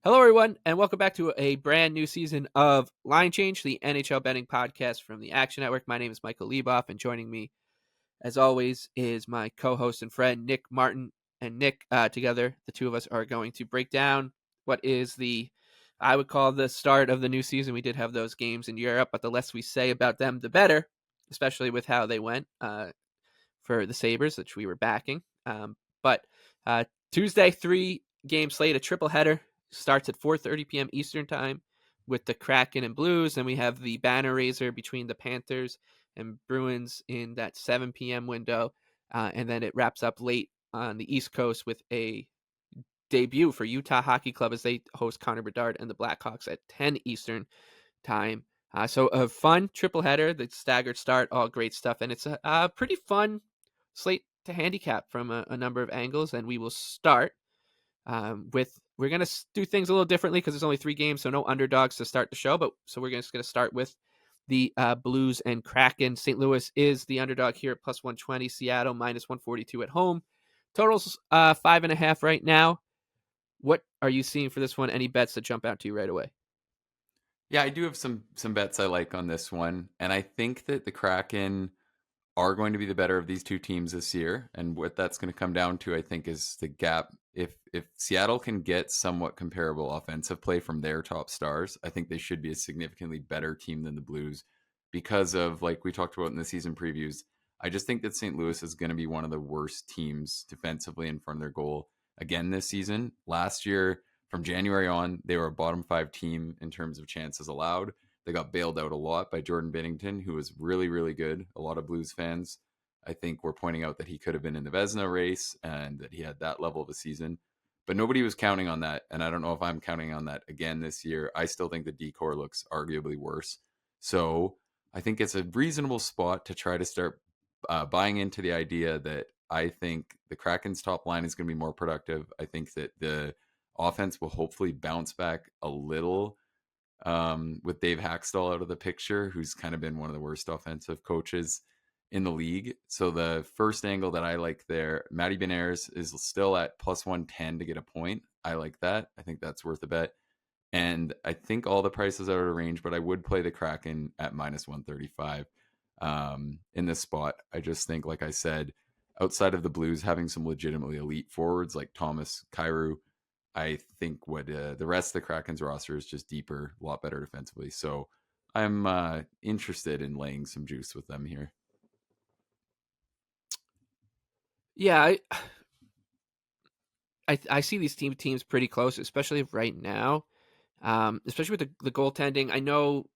Hello, everyone, and welcome back to a brand new season of Line Change, the NHL betting podcast from the Action Network. My name is Michael Lieboff, and joining me, as always, is my co-host and friend Nick Martin. And Nick, together, the two of us are going to break down what is I would call the start of the new season. We did have those games in Europe, but the less we say about them, the better, especially with how they went for the Sabres, which we were backing. But Tuesday, 3-game slate, a triple header. Starts at 4:30 p.m. Eastern time with the Kraken and Blues. Then we have the banner raiser between the Panthers and Bruins in that 7 p.m. window. And then it wraps up late on the East Coast with a debut for Utah Hockey Club as they host Connor Bedard and the Blackhawks at 10 Eastern time. So a fun triple header, the staggered start, all great stuff. And it's a pretty fun slate to handicap from a number of angles. And we will start we're going to do things a little differently because there's only 3 games, so no underdogs to start the show. But so we're just going to start with the Blues and Kraken. St. Louis is the underdog here at plus 120. Seattle minus 142 at home. Totals 5.5 right now. What are you seeing for this one? Any bets that jump out to you right away? Yeah, I do have some bets I like on this one, and I think that the Kraken are going to be the better of these two teams this year. And what that's going to come down to, I think, is the gap. If Seattle can get somewhat comparable offensive play from their top stars, I think they should be a significantly better team than the Blues because of, like we talked about in the season previews. I just think that St. Louis is going to be one of the worst teams defensively in front of their goal again this season. Last year, from January on, they were a bottom 5 team in terms of chances allowed. They got bailed out a lot by Jordan Binnington, who was really, really good. A lot of Blues fans, I think, were pointing out that he could have been in the Vezina race and that he had that level of a season. But nobody was counting on that. And I don't know if I'm counting on that again this year. I still think the decor looks arguably worse. So I think it's a reasonable spot to try to start buying into the idea that I think the Kraken's top line is going to be more productive. I think that the offense will hopefully bounce back a little with Dave Haxtell out of the picture, who's kind of been one of the worst offensive coaches in the league. So the first angle that I like there, Matty Beniers is still at plus 110 to get a point. I like that. I think that's worth a bet. And I think all the prices are out of range, but I would play the Kraken at minus 135 in this spot. I just think, like I said, outside of the Blues having some legitimately elite forwards like Thomas, Kyrou, I think what the rest of the Kraken's roster is just deeper, a lot better defensively. So I'm interested in laying some juice with them here. Yeah, I see these teams pretty close, especially right now. Especially with the goaltending. I know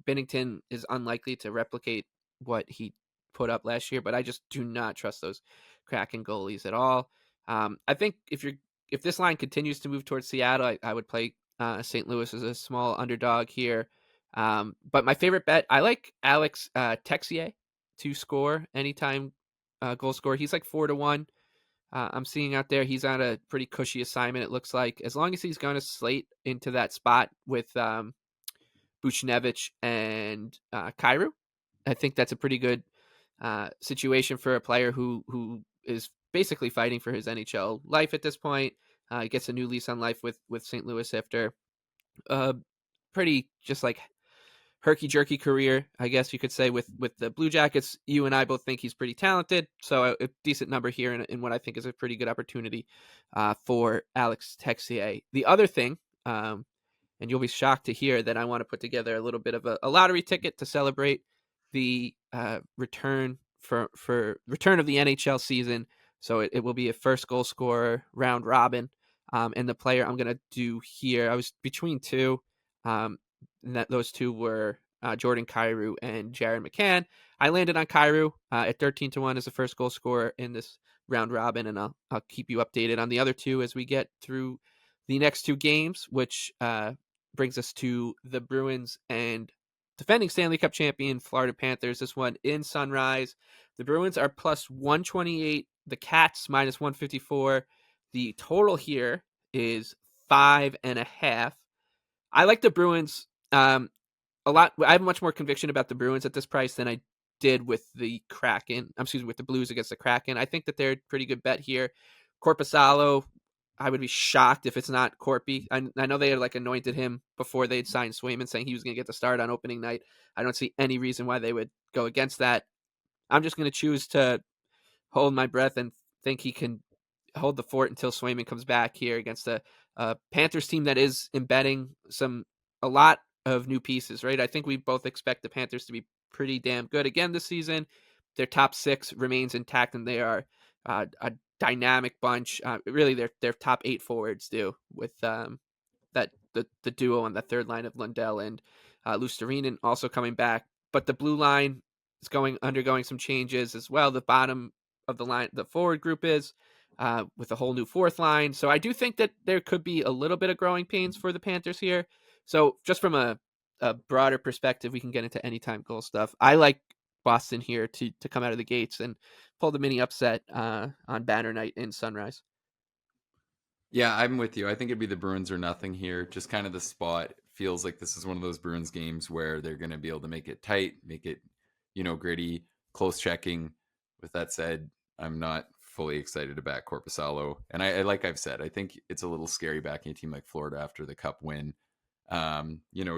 Binnington is unlikely to replicate what he put up last year, but I just do not trust those Kraken goalies at all. I think if this line continues to move towards Seattle, I would play St. Louis as a small underdog here. But my favorite bet, I like Alex Texier to score anytime goal score. He's like 4-1. I'm seeing out there he's on a pretty cushy assignment. It looks like as long as he's going to slate into that spot with Buchnevich and Kyrou. I think that's a pretty good situation for a player who is basically fighting for his NHL life at this point. Gets a new lease on life with St. Louis after a pretty just like herky jerky career, I guess you could say, with the Blue Jackets. You and I both think he's pretty talented, so a decent number here in what I think is a pretty good opportunity for Alex Texier. The other thing, and you'll be shocked to hear that I want to put together a little bit of a lottery ticket to celebrate the return for return of the NHL season. So it will be a first goal scorer round robin, and the player I'm gonna do here, I was between two. And that those two were Jordan Kyrou and Jared McCann. I landed on Kyrou at 13-1 as the first goal scorer in this round robin, and I'll keep you updated on the other two as we get through the next 2 games, which brings us to the Bruins and defending Stanley Cup champion Florida Panthers. This one in Sunrise. The Bruins are plus 128. The Cats minus 154. The total here is 5.5. I like the Bruins a lot. I have much more conviction about the Bruins at this price than I did with the Kraken. With the Blues against the Kraken. I think that they're a pretty good bet here. Korpisalo I would be shocked if it's not Corpy. I know they had like anointed him before they'd signed Swayman, saying he was going to get the start on opening night. I don't see any reason why they would go against that. I'm just going to choose to hold my breath and think he can hold the fort until Swayman comes back here against a Panthers team that is embedding a lot of new pieces, right? I think we both expect the Panthers to be pretty damn good again this season. Their top six remains intact, and they are a dynamic bunch. Really, their top eight forwards do with that the duo on the third line of Lundell and Lusterinen also coming back. But the blue line is undergoing some changes as well. The bottom of the line, the forward group is with a whole new fourth line. So I do think that there could be a little bit of growing pains for the Panthers here. So just from a broader perspective, we can get into anytime goal stuff. I like Boston here to come out of the gates and pull the mini upset on banner night in Sunrise. Yeah, I'm with you. I think it'd be the Bruins or nothing here. Just kind of the spot. Feels like this is one of those Bruins games where they're going to be able to make it tight, make it, gritty, close checking. With that said, I'm not fully excited to back Corpusalo. And like I've said, I think it's a little scary backing a team like Florida after the Cup win.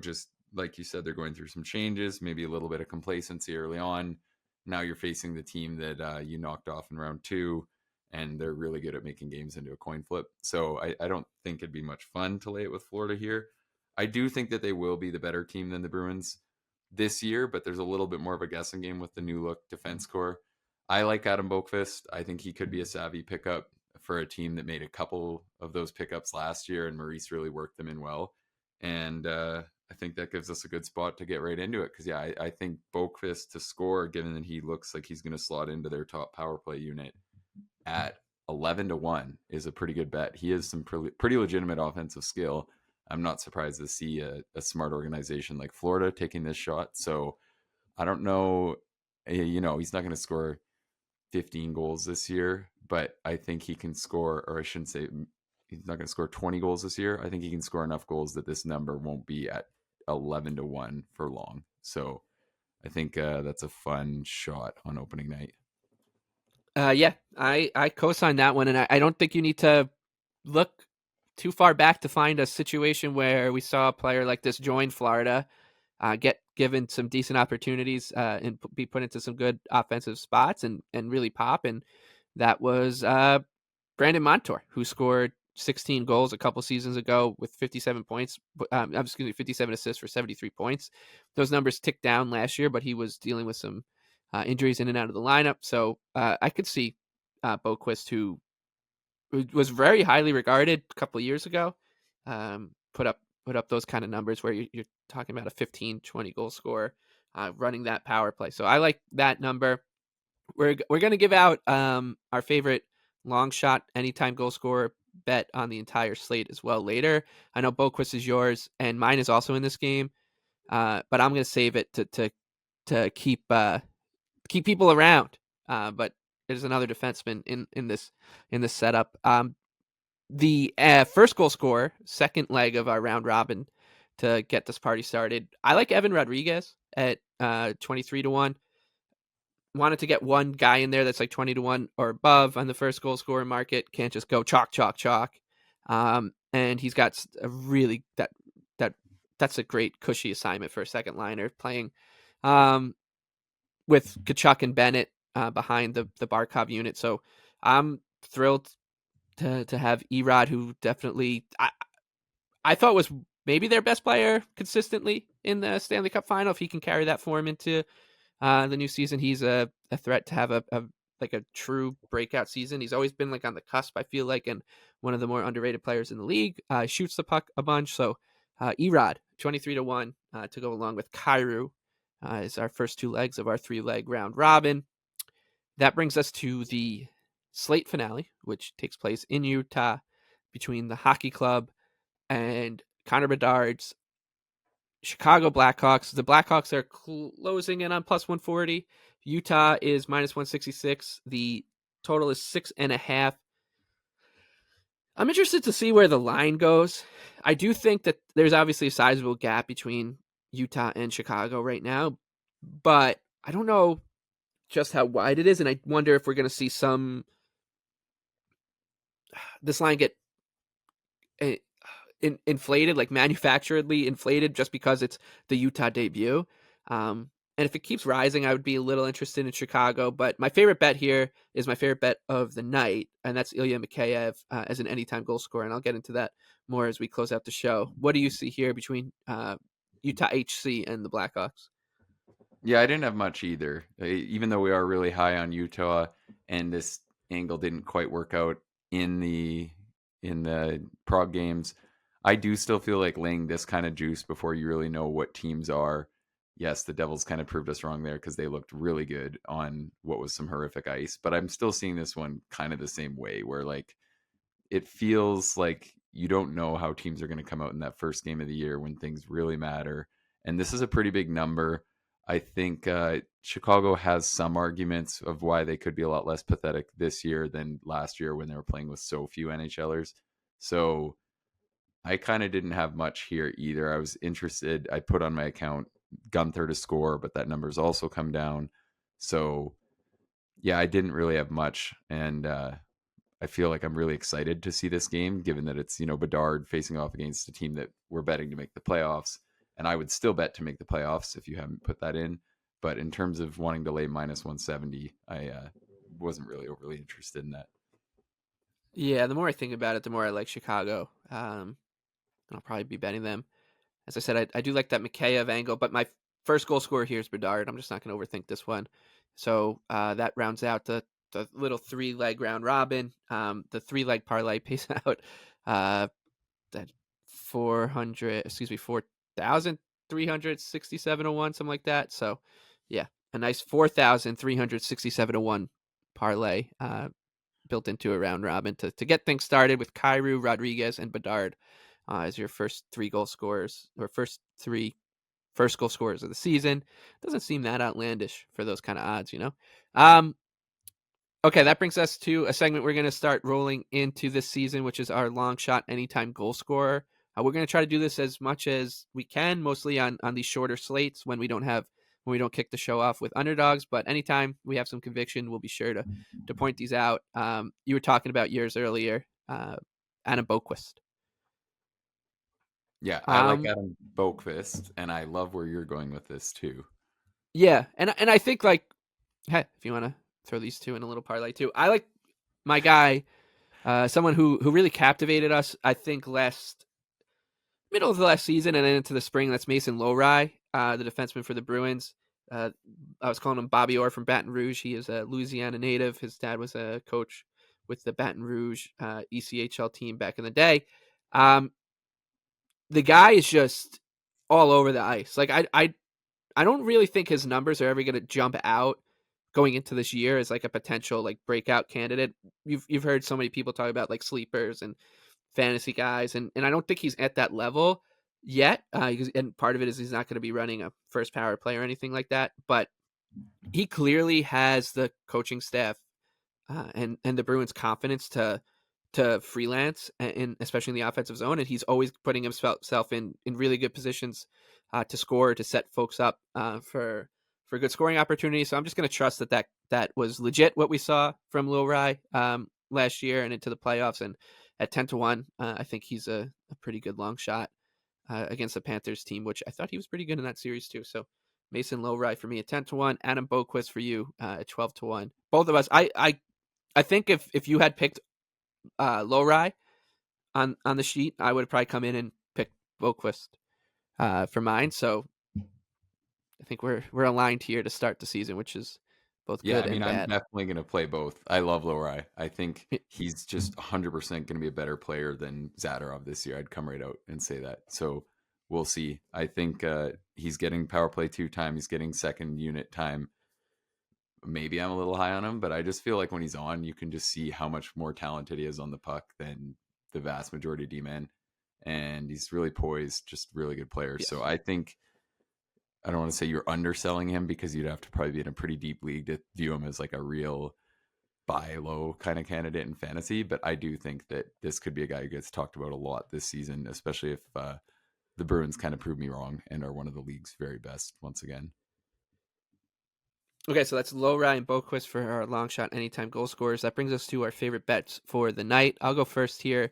Just like you said, they're going through some changes, maybe a little bit of complacency early on. Now you're facing the team that you knocked off in round two, and they're really good at making games into a coin flip. So I don't think it'd be much fun to lay it with Florida here. I do think that they will be the better team than the Bruins this year, but there's a little bit more of a guessing game with the new look defense core. I like Adam Boqvist. I think he could be a savvy pickup for a team that made a couple of those pickups last year, and Maurice really worked them in well. And I think that gives us a good spot to get right into it. Because, yeah, I think Boqvist to score, given that he looks like he's going to slot into their top power play unit at 11-1 is a pretty good bet. He has some pretty legitimate offensive skill. I'm not surprised to see a smart organization like Florida taking this shot. So I don't know, he's not going to score 15 goals this year, but I think he can score, or I shouldn't say he's not going to score 20 goals this year. I think he can score enough goals that this number won't be at 11-1 for long. So I think that's a fun shot on opening night. Yeah, I co-sign that one, and I don't think you need to look too far back to find a situation where we saw a player like this join Florida, get given some decent opportunities, and be put into some good offensive spots and really pop. And that was Brandon Montour, who scored 16 goals a couple seasons ago with 57 points. 57 assists for 73 points. Those numbers ticked down last year, but he was dealing with some injuries in and out of the lineup. So I could see Boqvist, who was very highly regarded a couple of years ago, put up those kind of numbers where you're talking about a 15, 20 goal scorer running that power play. So I like that number. We're going to give out our favorite long shot anytime goal scorer bet on the entire slate as well later. I know Boqvist is yours, and mine is also in this game, but I'm going to save it to keep people around. But there's another defenseman in this setup. The first goal scorer, second leg of our round robin to get this party started. I like Evan Rodriguez at 23-1. Wanted to get one guy in there that's like 20-1 or above on the first goal scorer market. Can't just go chalk, chalk, chalk. And he's got a really that's a great cushy assignment for a second liner playing with Kachuk and Bennett behind the Barkov unit. So I'm thrilled to have Erod, who definitely I thought was maybe their best player consistently in the Stanley Cup final. If he can carry that form into the new season, he's a threat to have a true breakout season. He's always been like on the cusp, I feel like, and one of the more underrated players in the league. Shoots the puck a bunch. So Erod, 23-1 to go along with Kyrou is our first two legs of our 3-leg round robin. That brings us to the slate finale, which takes place in Utah between the Hockey Club and Connor Bedard's Chicago Blackhawks. The Blackhawks are closing in on plus 140. Utah is minus 166. The total is 6.5. I'm interested to see where the line goes. I do think that there's obviously a sizable gap between Utah and Chicago right now, but I don't know just how wide it is, and I wonder if we're going to see this line get eh, inflated, like manufacturedly inflated, just because it's the Utah debut. And if it keeps rising, I would be a little interested in Chicago. But my favorite bet here is my favorite bet of the night, and that's Ilya Mikheyev as an anytime goal scorer. And I'll get into that more as we close out the show. What do you see here between Utah HC and the Blackhawks? Yeah, I didn't have much either. Even though we are really high on Utah, and this angle didn't quite work out in the Prague games, I do still feel like laying this kind of juice before you really know what teams are. Yes, the Devils kind of proved us wrong there because they looked really good on what was some horrific ice, but I'm still seeing this one kind of the same way, where like it feels like you don't know how teams are going to come out in that first game of the year when things really matter. And this is a pretty big number. I think Chicago has some arguments of why they could be a lot less pathetic this year than last year when they were playing with so few NHLers. So I kind of didn't have much here either. I was interested. I put on my account Gunther to score, but that number's also come down. So yeah, I didn't really have much. And I feel like I'm really excited to see this game, given that it's, Bedard facing off against a team that we're betting to make the playoffs. And I would still bet to make the playoffs if you haven't put that in. But in terms of wanting to lay minus 170, I wasn't really overly interested in that. Yeah, the more I think about it, the more I like Chicago. I'll probably be betting them. As I said, I do like that Mikheyev angle, but my first goal scorer here is Bedard. I'm just not going to overthink this one. So that rounds out the little 3-leg round robin. The 3-leg parlay pays out that 4,367 to 1, something like that. So yeah, a nice 4,367 to 1 parlay built into a round robin to get things started with Kyrou, Rodriguez, and Bedard as your first 3 goal scorers, or first goal scorers of the season. Doesn't seem that outlandish for those kind of odds. Um, okay, that brings us to a segment we're going to start rolling into this season, which is our long shot anytime goal scorer. We're going to try to do this as much as we can, mostly on these shorter slates when we don't kick the show off with underdogs. But anytime we have some conviction, we'll be sure to point these out. You were talking about yours earlier, Anna Boquist. Yeah, I like Um, Adam Boqvist, and I love where you're going with this too. yeah, and I think, like, hey, if you want to throw these two in a little parlay too, I like my guy, someone who really captivated us. I think middle of the last season and then into the spring. That's Mason Lohrei, the defenseman for the Bruins. Uh, I was calling him Bobby Orr from Baton Rouge. He is a Louisiana native. His dad was a coach with the Baton Rouge ECHL team back in the day. Um, the guy is just all over the ice. Like I don't really think his numbers are ever going to jump out going into this year as like a potential like breakout candidate. You've heard so many people talk about like sleepers and fantasy guys, and I don't think he's at that level yet. And part of it is he's not going to be running a first power play or anything like that. But he clearly has the coaching staff and the Bruins' confidence to freelance, and especially in the offensive zone. And he's always putting himself in really good positions to score, to set folks up for good scoring opportunities. So I'm just going to trust that was legit what we saw from Lil Rye last year and into the playoffs. And at 10 to 1, I think he's a pretty good long shot against the Panthers team, which I thought he was pretty good in that series too. So Mason Lohrei for me at 10 to 1, Adam Boquist for you at 12 to 1. Both of us, I think if you had picked Lohrei on the sheet, I would probably come in and pick Boquist for mine. So I think we're aligned here to start the season, which is both Yeah, good I mean, and I'm bad. definitely going to play both. I love Lohrei. I think he's just 100% going to be a better player than Zadorov this year. I'd come right out and say that. So we'll see. I think he's getting power play 2 time. He's getting second unit time. Maybe I'm a little high on him, but I just feel like when he's on, you can just see how much more talented he is on the puck than the vast majority of D-men. And he's really poised, just really good player. So Yes. I think I don't want to say you're underselling him because you'd have to probably be in a pretty deep league to view him as like a real buy low kind of candidate in fantasy. But I do think that this could be a guy who gets talked about a lot this season, especially if the Bruins kind of prove me wrong and are one of the league's very best once again. Okay, so that's Lohrei and Boquist for our long shot anytime goal scorers. That brings us to our favorite bets for the night. I'll go first here.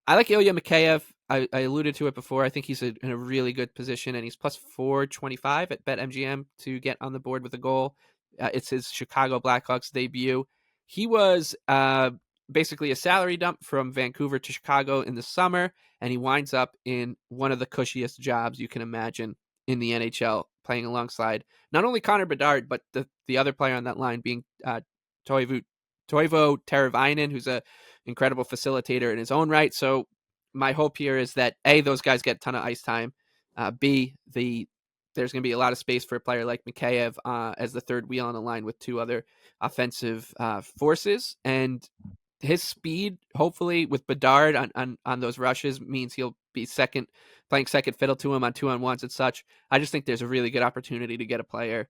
I like Ilya Mikheyev. I alluded to it before. I think he's in a really good position, and he's plus 425 at BetMGM to get on the board with a goal. It's his Chicago Blackhawks debut. He was basically a salary dump from Vancouver to Chicago in the summer, and he winds up in one of the cushiest jobs you can imagine in the NHL, playing alongside not only Connor Bedard, but the other player on that line being Toivo Teravainen, who's a incredible facilitator in his own right. So my hope here is that A, those guys get a ton of ice time. B, there's going to be a lot of space for a player like Mikheyev as the third wheel on the line with two other offensive forces. And his speed, hopefully, with Bedard on those rushes, means he'll be playing second fiddle to him on 2-on-1s and such. I just think there's a really good opportunity to get a player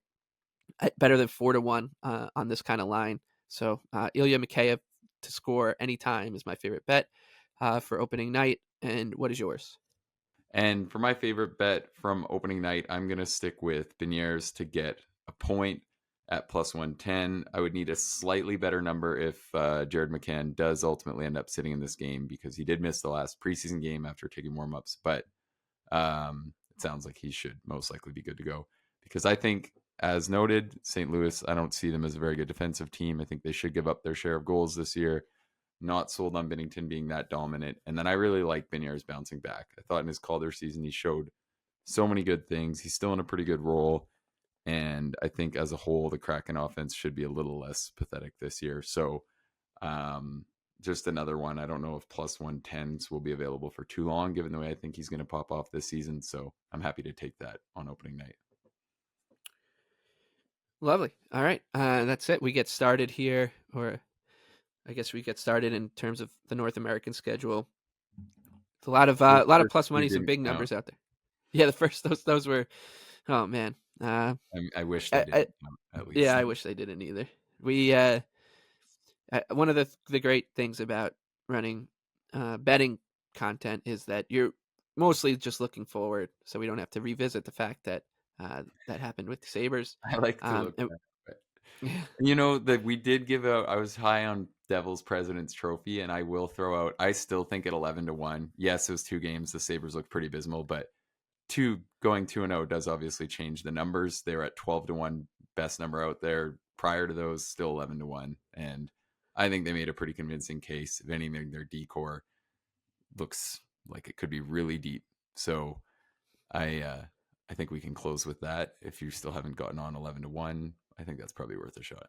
better than 4-1 on this kind of line. So Ilya Mikheyev to score anytime is my favorite bet for opening night. And what is yours? And for my favorite bet from opening night, I'm going to stick with Beniers to get a point at plus 110. I would need a slightly better number if Jared McCann does ultimately end up sitting in this game, because he did miss the last preseason game after taking warm-ups. But it sounds like he should most likely be good to go, because I think, as noted, St. Louis, I don't see them as a very good defensive team. I think they should give up their share of goals this year. Not sold on Binnington being that dominant. And then I really like Beniers bouncing back. I thought in his Calder season, he showed so many good things. He's still in a pretty good role. And I think as a whole, the Kraken offense should be a little less pathetic this year. So just another one. I don't know if plus 110s will be available for too long, given the way I think he's going to pop off this season. So I'm happy to take that on opening night. Lovely. All right. That's it. We get started here, or I guess we get started in terms of the North American schedule. It's a lot of plus money, some big numbers out there. Yeah, the first those were, oh man. I wish they didn't at least. Yeah, I wish they didn't either. We one of the great things about running betting content is that you're mostly just looking forward, so we don't have to revisit the fact that that happened with the Sabres. I like to look And, back. You know, that we did give out, I was high on Devils President's Trophy, and I will throw out, I still think at 11-1. Yes, it was 2 games. The Sabres looked pretty abysmal, but going 2-0 does obviously change the numbers. They were at 12-1, best number out there. Prior to those, still 11-1. And I think they made a pretty convincing case. If anything, their decor looks like it could be really deep. So I think we can close with that. If you still haven't gotten on 11-1, I think that's probably worth a shot.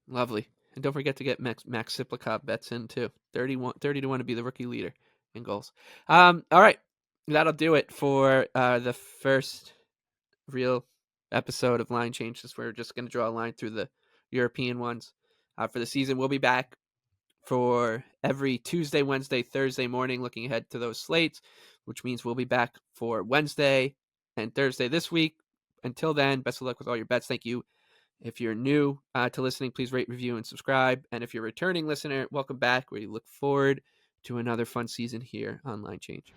Lovely. And don't forget to get Max Siplikov bets in too. 30-1 to be the rookie leader in goals. All right. That'll do it for the first real episode of Line Change, since we're just going to draw a line through the European ones for the season. We'll be back for every Tuesday, Wednesday, Thursday morning, looking ahead to those slates, which means we'll be back for Wednesday and Thursday this week. Until then, best of luck with all your bets. Thank you. If you're new to listening, please rate, review, and subscribe. And if you're a returning listener, welcome back. We look forward to another fun season here on Line Change.